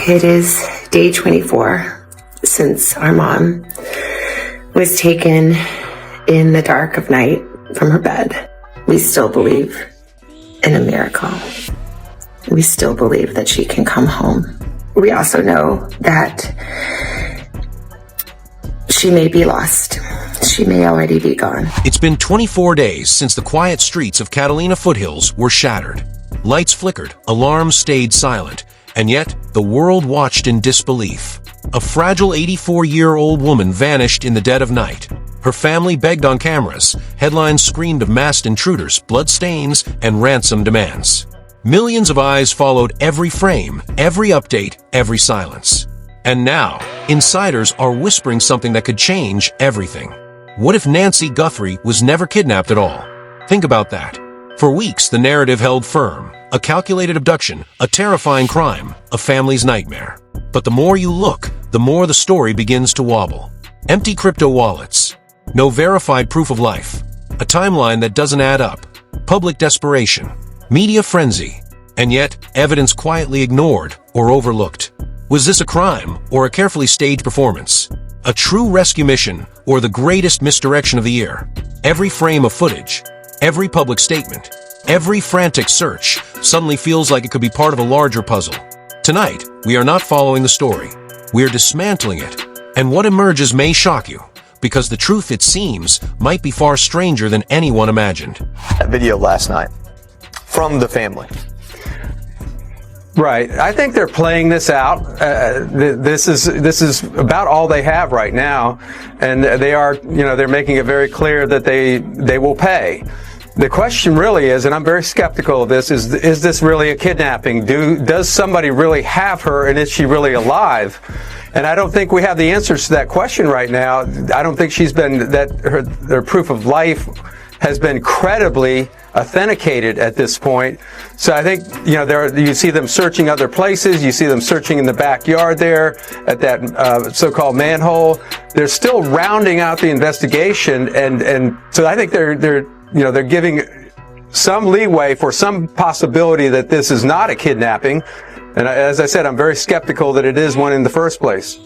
It is day 24 since our mom was taken in the dark of night from her bed. We still believe in a miracle. We still believe that she can come home. We also know that she may be lost. She may already be gone. It's been 24 days since the quiet streets of Catalina foothills were shattered. Lights flickered, alarms stayed silent, and yet the world watched in disbelief. A fragile 84-year-old woman vanished in the dead of night. Her family begged on cameras. Headlines screamed of masked intruders, blood stains, and ransom demands. Millions of eyes followed every frame, every update, every silence. And now, insiders are whispering something that could change everything. What if Nancy Guthrie was never kidnapped at all? Think about that. For weeks, the narrative held firm. A calculated abduction, a terrifying crime, a family's nightmare. But the more you look, the more the story begins to wobble. Empty crypto wallets. No verified proof of life. A timeline that doesn't add up. Public desperation. Media frenzy. And yet, evidence quietly ignored or overlooked. Was this a crime or a carefully staged performance? A true rescue mission or the greatest misdirection of the year? Every frame of footage, every public statement, every frantic search suddenly feels like it could be part of a larger puzzle. Tonight, we are not following the story. We are dismantling it. And what emerges may shock you, because the truth, it seems, might be far stranger than anyone imagined. That video last night from the family. Right. I think they're playing this out. This is about all they have right now, and they're making it very clear that they will pay. The question really is, and I'm very skeptical of this, is this really a kidnapping? Does somebody really have her, and is she really alive? And I don't think we have the answers to that question right now. I don't think her proof of life has been credibly authenticated at this point. So I think, you see them searching other places. You see them searching in the backyard there at that so-called manhole. They're still rounding out the investigation, and so I think they're giving some leeway for some possibility that this is not a kidnapping. And as I said, I'm very skeptical that it is one in the first place.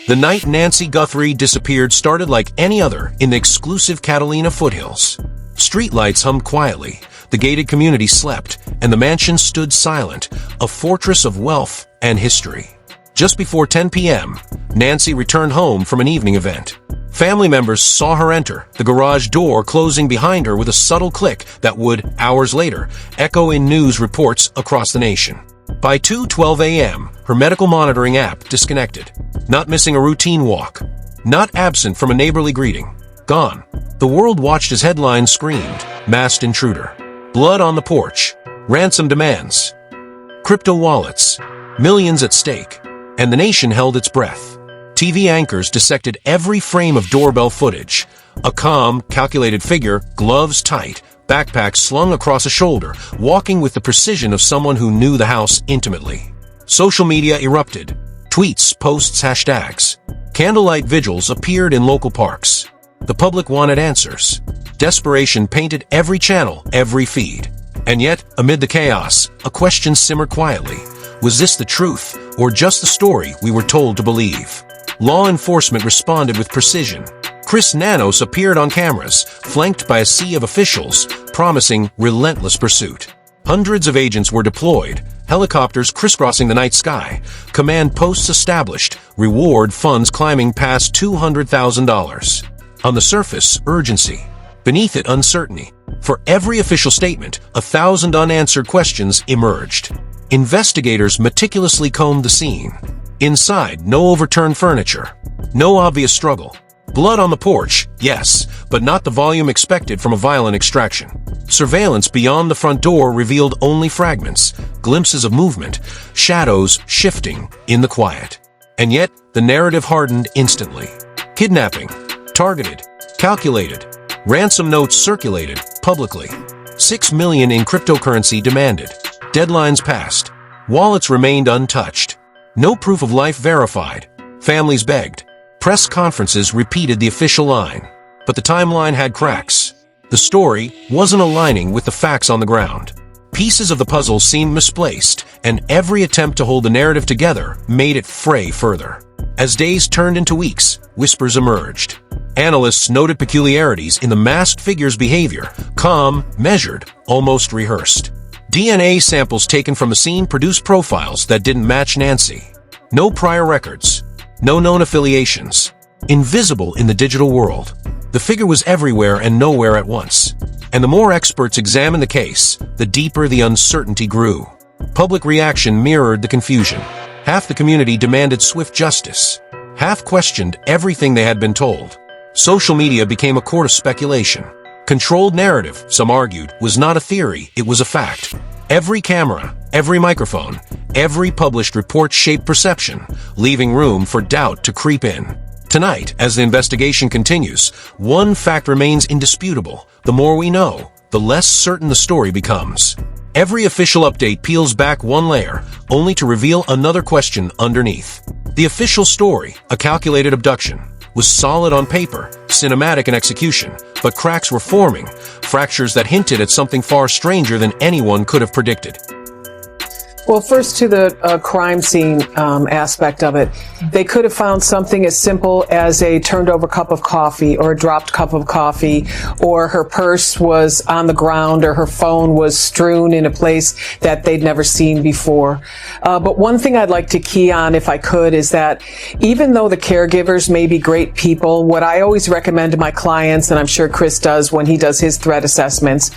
The night Nancy Guthrie disappeared started like any other in the exclusive Catalina foothills. Streetlights hummed quietly, the gated community slept, and the mansion stood silent, a fortress of wealth and history. Just before 10 p.m., Nancy returned home from an evening event. Family members saw her enter, the garage door closing behind her with a subtle click that would, hours later, echo in news reports across the nation. By 2:12 a.m., her medical monitoring app disconnected. Not missing a routine walk. Not absent from a neighborly greeting. Gone. The world watched as headlines screamed, masked intruder. Blood on the porch. Ransom demands. Crypto wallets. Millions at stake. And the nation held its breath. TV anchors dissected every frame of doorbell footage. A calm, calculated figure, gloves tight, backpack slung across a shoulder, walking with the precision of someone who knew the house intimately. Social media erupted. Tweets, posts, hashtags. Candlelight vigils appeared in local parks. The public wanted answers. Desperation painted every channel, every feed. And yet, amid the chaos, a question simmered quietly. Was this the truth, or just the story we were told to believe? Law enforcement responded with precision. Chris Nanos appeared on cameras, flanked by a sea of officials, promising relentless pursuit. Hundreds of agents were deployed, helicopters crisscrossing the night sky, command posts established, reward funds climbing past $200,000. On the surface, urgency. Beneath it, uncertainty. For every official statement, 1,000 unanswered questions emerged. Investigators meticulously combed the scene. Inside, no overturned furniture. No obvious struggle. Blood on the porch, yes, but not the volume expected from a violent extraction. Surveillance beyond the front door revealed only fragments, glimpses of movement, shadows shifting in the quiet. And yet, the narrative hardened instantly. Kidnapping. Targeted. Calculated. Ransom notes circulated publicly. $6 million in cryptocurrency demanded. Deadlines passed. Wallets remained untouched. No proof of life verified. Families begged. Press conferences repeated the official line. But the timeline had cracks. The story wasn't aligning with the facts on the ground. Pieces of the puzzle seemed misplaced, and every attempt to hold the narrative together made it fray further. As days turned into weeks, whispers emerged. Analysts noted peculiarities in the masked figure's behavior, calm, measured, almost rehearsed. DNA samples taken from the scene produced profiles that didn't match Nancy. No prior records, no known affiliations. Invisible in the digital world, the figure was everywhere and nowhere at once. And the more experts examined the case, the deeper the uncertainty grew. Public reaction mirrored the confusion. Half the community demanded swift justice. Half questioned everything they had been told. Social media became a court of speculation. Controlled narrative, some argued, was not a theory, it was a fact. Every camera, every microphone, every published report shaped perception, leaving room for doubt to creep in. Tonight, as the investigation continues, one fact remains indisputable. The more we know, the less certain the story becomes. Every official update peels back one layer, only to reveal another question underneath. The official story, a calculated abduction, was solid on paper, cinematic in execution, but cracks were forming, fractures that hinted at something far stranger than anyone could have predicted. Well, first to the crime scene aspect of it. They could have found something as simple as a turned over cup of coffee or a dropped cup of coffee, or her purse was on the ground, or her phone was strewn in a place that they'd never seen before. But one thing I'd like to key on, if I could, is that even though the caregivers may be great people, what I always recommend to my clients, and I'm sure Chris does when he does his threat assessments,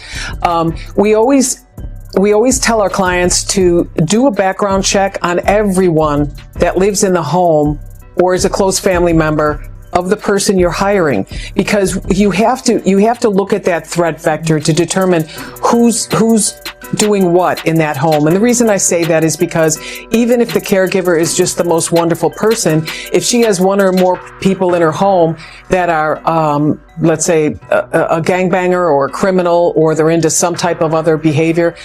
we always tell our clients to do a background check on everyone that lives in the home or is a close family member of the person you're hiring, because you have to look at that threat vector to determine who's doing what in that home. And the reason I say that is because even if the caregiver is just the most wonderful person, if she has one or more people in her home that are, let's say, a gangbanger or a criminal, or they're into some type of other behavior,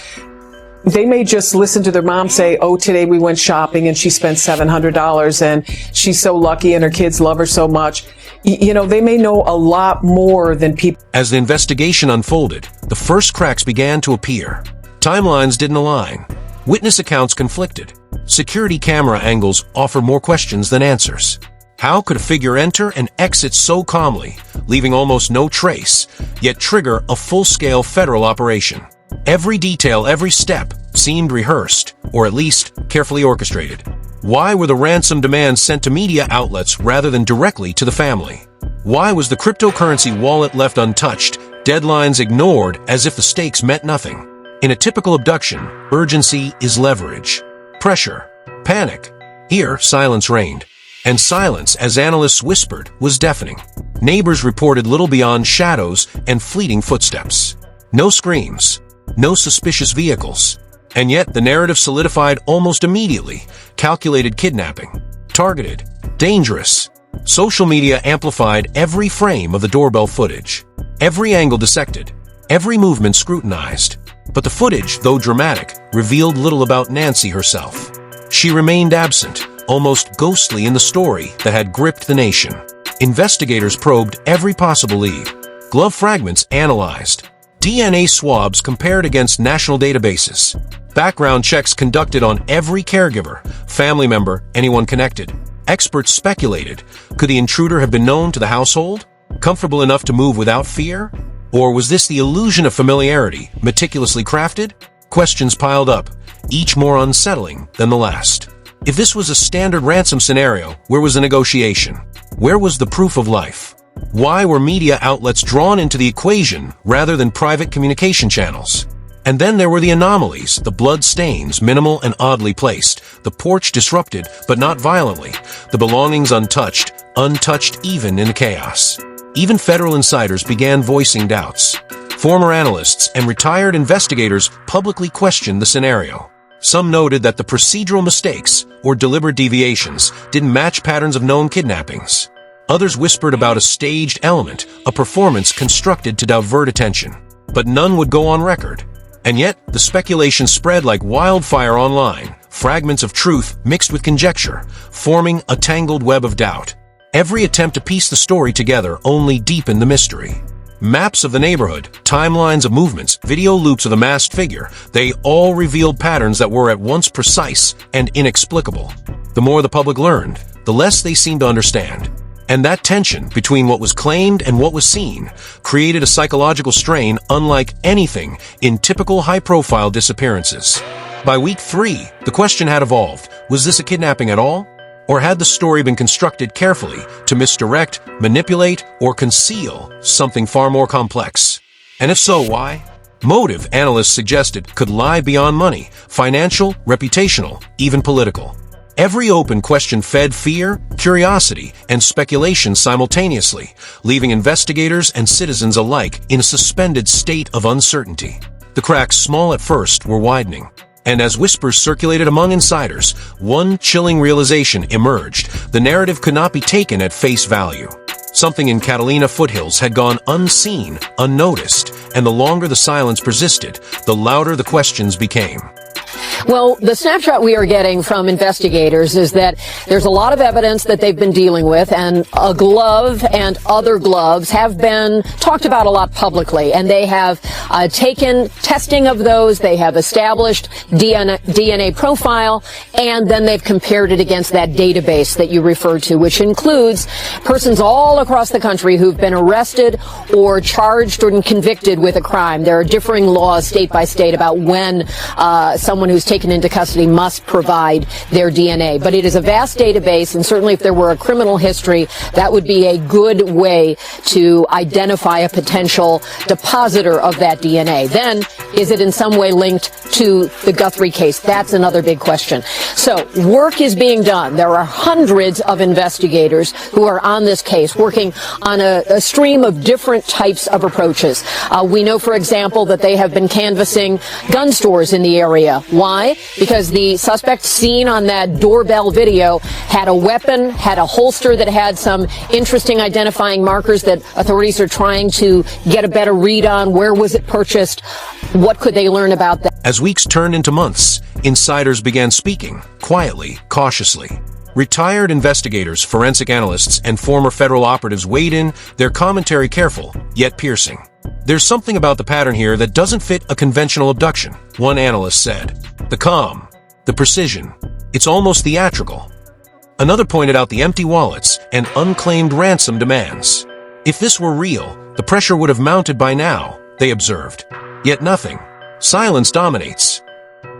they may just listen to their mom say, oh, today we went shopping and she spent $700 and she's so lucky and her kids love her so much. You know, they may know a lot more than people. As the investigation unfolded, the first cracks began to appear. Timelines didn't align. Witness accounts conflicted. Security camera angles offer more questions than answers. How could a figure enter and exit so calmly, leaving almost no trace, yet trigger a full-scale federal operation? Every detail, every step, seemed rehearsed, or at least carefully orchestrated. Why were the ransom demands sent to media outlets rather than directly to the family? Why was the cryptocurrency wallet left untouched, deadlines ignored as if the stakes meant nothing? In a typical abduction, urgency is leverage. Pressure. Panic. Here, silence reigned. And silence, as analysts whispered, was deafening. Neighbors reported little beyond shadows and fleeting footsteps. No screams. No suspicious vehicles. And yet the narrative solidified almost immediately. Calculated kidnapping. Targeted. Dangerous. Social media amplified every frame of the doorbell footage. Every angle dissected. Every movement scrutinized. But the footage, though dramatic, revealed little about Nancy herself. She remained absent, almost ghostly in the story that had gripped the nation. Investigators probed every possible lead. Glove fragments analyzed. DNA swabs compared against national databases. Background checks conducted on every caregiver, family member, anyone connected. Experts speculated, could the intruder have been known to the household? Comfortable enough to move without fear? Or was this the illusion of familiarity, meticulously crafted? Questions piled up, each more unsettling than the last. If this was a standard ransom scenario, where was the negotiation? Where was the proof of life? Why were media outlets drawn into the equation rather than private communication channels? And then there were the anomalies, the blood stains, minimal and oddly placed, the porch disrupted, but not violently, the belongings untouched even in the chaos. Even federal insiders began voicing doubts. Former analysts and retired investigators publicly questioned the scenario. Some noted that the procedural mistakes, or deliberate deviations, didn't match patterns of known kidnappings. Others whispered about a staged element, a performance constructed to divert attention. But none would go on record. And yet, the speculation spread like wildfire online, fragments of truth mixed with conjecture, forming a tangled web of doubt. Every attempt to piece the story together only deepened the mystery. Maps of the neighborhood, timelines of movements, video loops of the masked figure, they all revealed patterns that were at once precise and inexplicable. The more the public learned, the less they seemed to understand. And that tension between what was claimed and what was seen created a psychological strain unlike anything in typical high-profile disappearances. By week 3, the question had evolved: was this a kidnapping at all? Or had the story been constructed carefully to misdirect, manipulate, or conceal something far more complex? And if so, why? Motive, analysts suggested, could lie beyond money, financial, reputational, even political. Every open question fed fear, curiosity, and speculation simultaneously, leaving investigators and citizens alike in a suspended state of uncertainty. The cracks, small at first, were widening. And as whispers circulated among insiders, one chilling realization emerged: the narrative could not be taken at face value. Something in Catalina foothills had gone unseen, unnoticed, and the longer the silence persisted, the louder the questions became. Well, the snapshot we are getting from investigators is that there's a lot of evidence that they've been dealing with, and a glove and other gloves have been talked about a lot publicly, and they have taken testing of those, they have established DNA profile, and then they've compared it against that database that you referred to, which includes persons all across the country who've been arrested or charged or convicted with a crime. There are differing laws state by state about when someone who's taken into custody must provide their DNA. But it is a vast database, and certainly if there were a criminal history, that would be a good way to identify a potential depositor of that DNA. Then, is it in some way linked to the Guthrie case? That's another big question. So, work is being done. There are hundreds of investigators who are on this case, working on a stream of different types of approaches. We know, for example, that they have been canvassing gun stores in the area. Why? Because the suspect seen on that doorbell video had a weapon, had a holster that had some interesting identifying markers that authorities are trying to get a better read on. Where was it purchased? What could they learn about that? As weeks turned into months, insiders began speaking, quietly, cautiously. Retired investigators, forensic analysts, and former federal operatives weighed in, their commentary careful, yet piercing. There's something about the pattern here that doesn't fit a conventional abduction, one analyst said. The calm, the precision, it's almost theatrical. Another pointed out the empty wallets and unclaimed ransom demands. If this were real, the pressure would have mounted by now, they observed. Yet nothing. Silence dominates.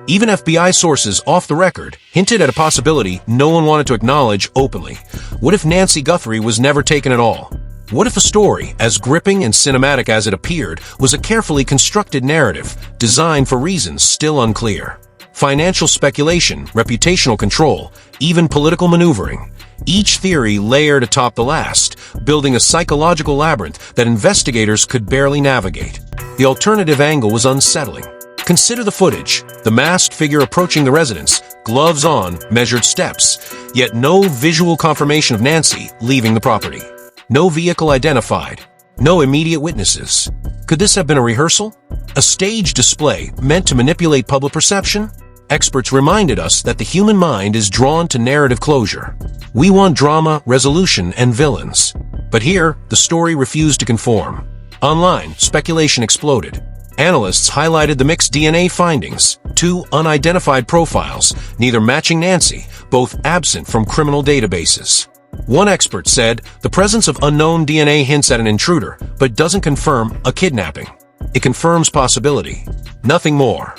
Even FBI sources off the record hinted at a possibility no one wanted to acknowledge openly. What if Nancy Guthrie was never taken at all? What if the story, as gripping and cinematic as it appeared, was a carefully constructed narrative, designed for reasons still unclear? Financial speculation, reputational control, even political maneuvering. Each theory layered atop the last, building a psychological labyrinth that investigators could barely navigate. The alternative angle was unsettling. Consider the footage, the masked figure approaching the residence, gloves on, measured steps, yet no visual confirmation of Nancy leaving the property. No vehicle identified. No immediate witnesses. Could this have been a rehearsal? A stage display meant to manipulate public perception? Experts reminded us that the human mind is drawn to narrative closure. We want drama, resolution, and villains. But here, the story refused to conform. Online, speculation exploded. Analysts highlighted the mixed DNA findings, 2 unidentified profiles, neither matching Nancy, both absent from criminal databases. One expert said the presence of unknown DNA hints at an intruder, but doesn't confirm a kidnapping. It confirms possibility, nothing more.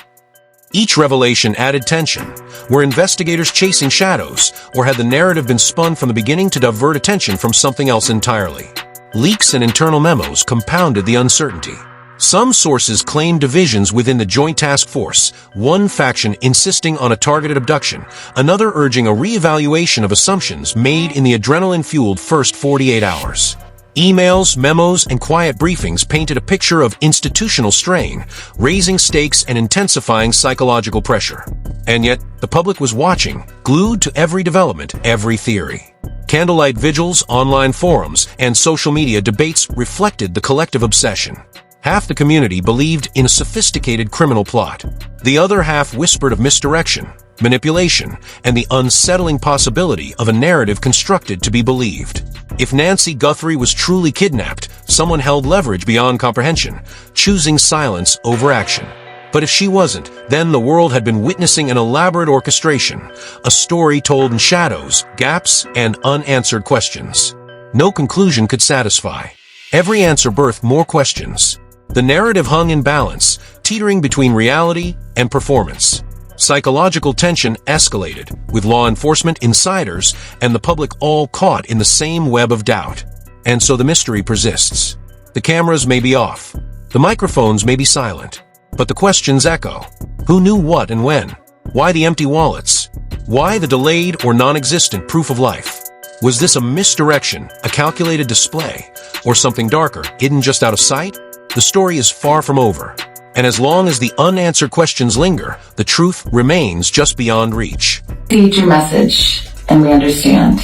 Each revelation added tension. Were investigators chasing shadows, or had the narrative been spun from the beginning to divert attention from something else entirely? Leaks and internal memos compounded the uncertainty. Some sources claimed divisions within the Joint Task Force, one faction insisting on a targeted abduction, another urging a reevaluation of assumptions made in the adrenaline-fueled first 48 hours. Emails, memos, and quiet briefings painted a picture of institutional strain, raising stakes and intensifying psychological pressure. And yet, the public was watching, glued to every development, every theory. Candlelight vigils, online forums, and social media debates reflected the collective obsession. Half the community believed in a sophisticated criminal plot. The other half whispered of misdirection, manipulation, and the unsettling possibility of a narrative constructed to be believed. If Nancy Guthrie was truly kidnapped, someone held leverage beyond comprehension, choosing silence over action. But if she wasn't, then the world had been witnessing an elaborate orchestration, a story told in shadows, gaps, and unanswered questions. No conclusion could satisfy. Every answer birthed more questions. The narrative hung in balance, teetering between reality and performance. Psychological tension escalated, with law enforcement, insiders, and the public all caught in the same web of doubt. And so the mystery persists. The cameras may be off. The microphones may be silent. But the questions echo. Who knew what and when? Why the empty wallets? Why the delayed or non-existent proof of life? Was this a misdirection, a calculated display, or something darker, hidden just out of sight? The story is far from over. And as long as the unanswered questions linger, the truth remains just beyond reach. Read your message, and we understand.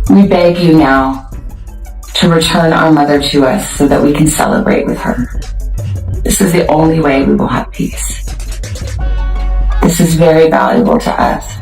We beg you now to return our mother to us so that we can celebrate with her. This is the only way we will have peace. This is very valuable to us,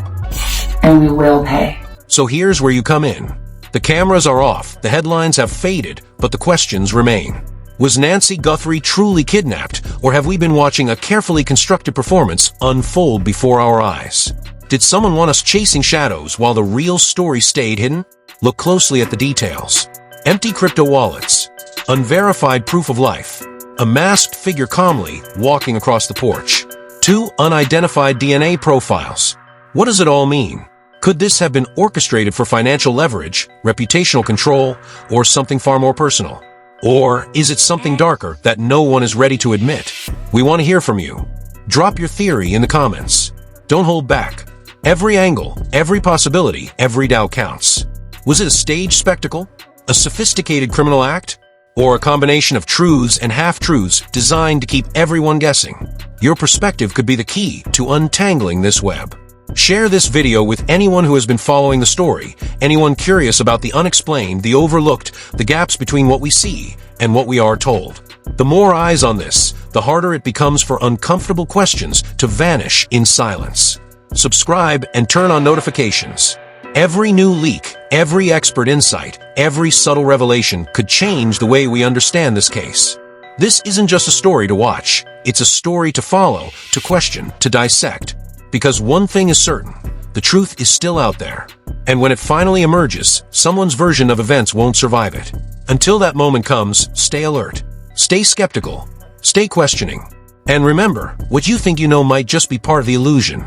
and we will pay. So here's where you come in. The cameras are off, the headlines have faded, but the questions remain. Was Nancy Guthrie truly kidnapped, or have we been watching a carefully constructed performance unfold before our eyes? Did someone want us chasing shadows while the real story stayed hidden? Look closely at the details. Empty crypto wallets, unverified proof of life, a masked figure calmly walking across the porch, 2 unidentified DNA profiles. What does it all mean? Could this have been orchestrated for financial leverage, reputational control, or something far more personal? Or is it something darker that no one is ready to admit? We want to hear from you. Drop your theory in the comments. Don't hold back. Every angle, every possibility, every doubt counts. Was it a staged spectacle? A sophisticated criminal act? Or a combination of truths and half-truths designed to keep everyone guessing? Your perspective could be the key to untangling this web. Share this video with anyone who has been following the story, anyone curious about the unexplained, the overlooked, the gaps between what we see and what we are told. The more eyes on this, the harder it becomes for uncomfortable questions to vanish in silence. Subscribe and turn on notifications. Every new leak, every expert insight, every subtle revelation could change the way we understand this case. This isn't just a story to watch, it's a story to follow, to question, to dissect. Because one thing is certain, the truth is still out there. And when it finally emerges, someone's version of events won't survive it. Until that moment comes, stay alert, stay skeptical, stay questioning. And remember, what you think you know might just be part of the illusion.